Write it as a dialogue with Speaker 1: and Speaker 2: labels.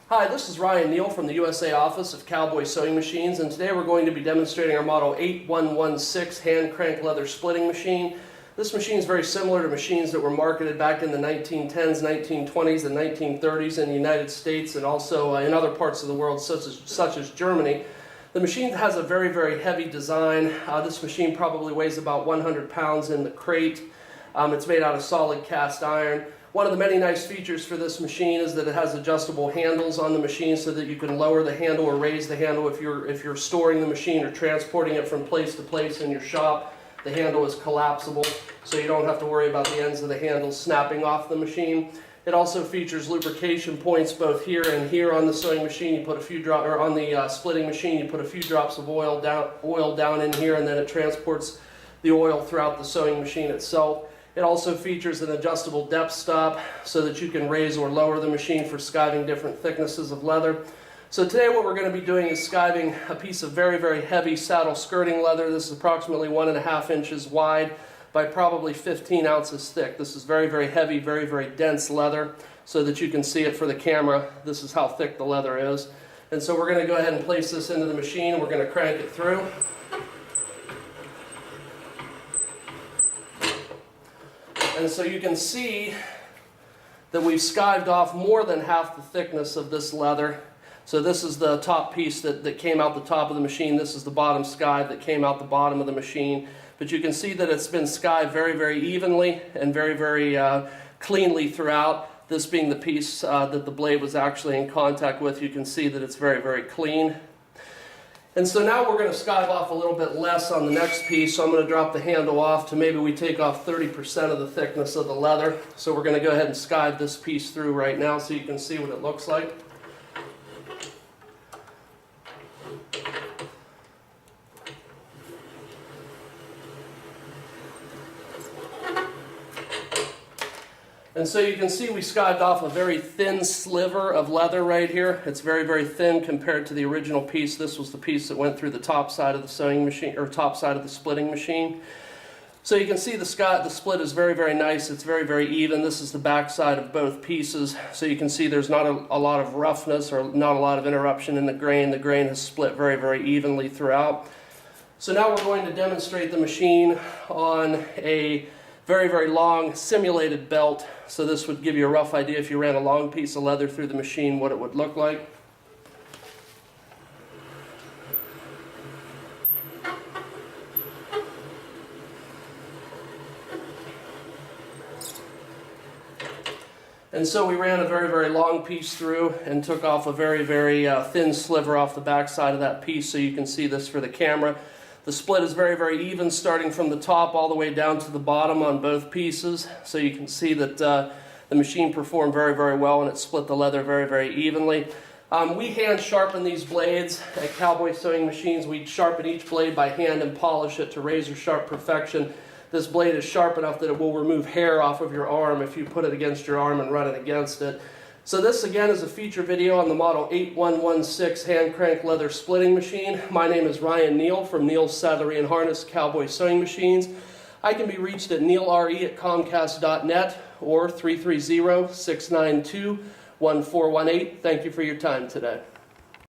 Speaker 1: Hi, this is Ryan Neal from the USA office of Cowboy Sewing Machines, and today we're going to be demonstrating our model 8116 hand crank leather splitting machine. This machine is very similar to machines that were marketed back in the 1910s, 1920s, and 1930s in the United States and also in other parts of the world such as Germany. The machine has a very heavy design. This machine probably weighs about 100 pounds in the crate. It's made out of solid cast iron. One of the many nice features for this machine is that it has adjustable handles on the machine so that you can lower the handle or raise the handle if you're storing the machine or transporting it from place to place in your shop. The handle is collapsible, so you don't have to worry about the ends of the handle snapping off the machine. It also features lubrication points both here and here on the sewing machine. You put a few drops, or on the splitting machine, you put a few drops of oil down in here, and then it transports the oil throughout the sewing machine itself. It also features an adjustable depth stop so that you can raise or lower the machine for skiving different thicknesses of leather. So today what we're going to be doing is skiving a piece of very heavy saddle skirting leather. This is approximately 1.5 inches wide by probably 15 ounces thick. This is very heavy, very dense leather so that you can see it for the camera. This is how thick the leather is. And so we're going to go ahead and place this into the machine. We're going to crank it through. And so you can see that we've skived off more than half the thickness of this leather. So this is the top piece that came out the top of the machine. This is the bottom skive that came out the bottom of the machine. But you can see that it's been skived very evenly and very cleanly throughout. This being the piece that the blade was actually in contact with, you can see that it's very clean. And so now we're going to skive off a little bit less on the next piece, so I'm going to drop the handle off to maybe we take off 30% of the thickness of the leather. So we're going to go ahead and skive this piece through right now so you can see what it looks like. And so you can see we skived off a very thin sliver of leather right here. It's very thin compared to the original piece. This was the piece that went through the top side of the sewing machine, or top side of the splitting machine. So you can see the split is very nice. It's very even. This is the back side of both pieces. So you can see there's not a lot of roughness or not a lot of interruption in the grain. The grain has split very evenly throughout. So now we're going to demonstrate the machine on a very long simulated belt. So this would give you a rough idea if you ran a long piece of leather through the machine what it would look like. And so we ran a very long piece through and took off a very thin sliver off the back side of that piece so you can see this for the camera. The split is very even, starting from the top all the way down to the bottom on both pieces. So you can see that the machine performed very well, and it split the leather very evenly. We hand sharpen these blades at Cowboy Sewing Machines. We sharpen each blade by hand and polish it to razor sharp perfection. This blade is sharp enough that it will remove hair off of your arm if you put it against your arm and run it against it. So this again is a feature video on the model 8116 hand crank leather splitting machine. My name is Ryan Neal from Neal's Saddlery and Harness Cowboy Sewing Machines. I can be reached at neilre@comcast.net or 330-692-1418. Thank you for your time today.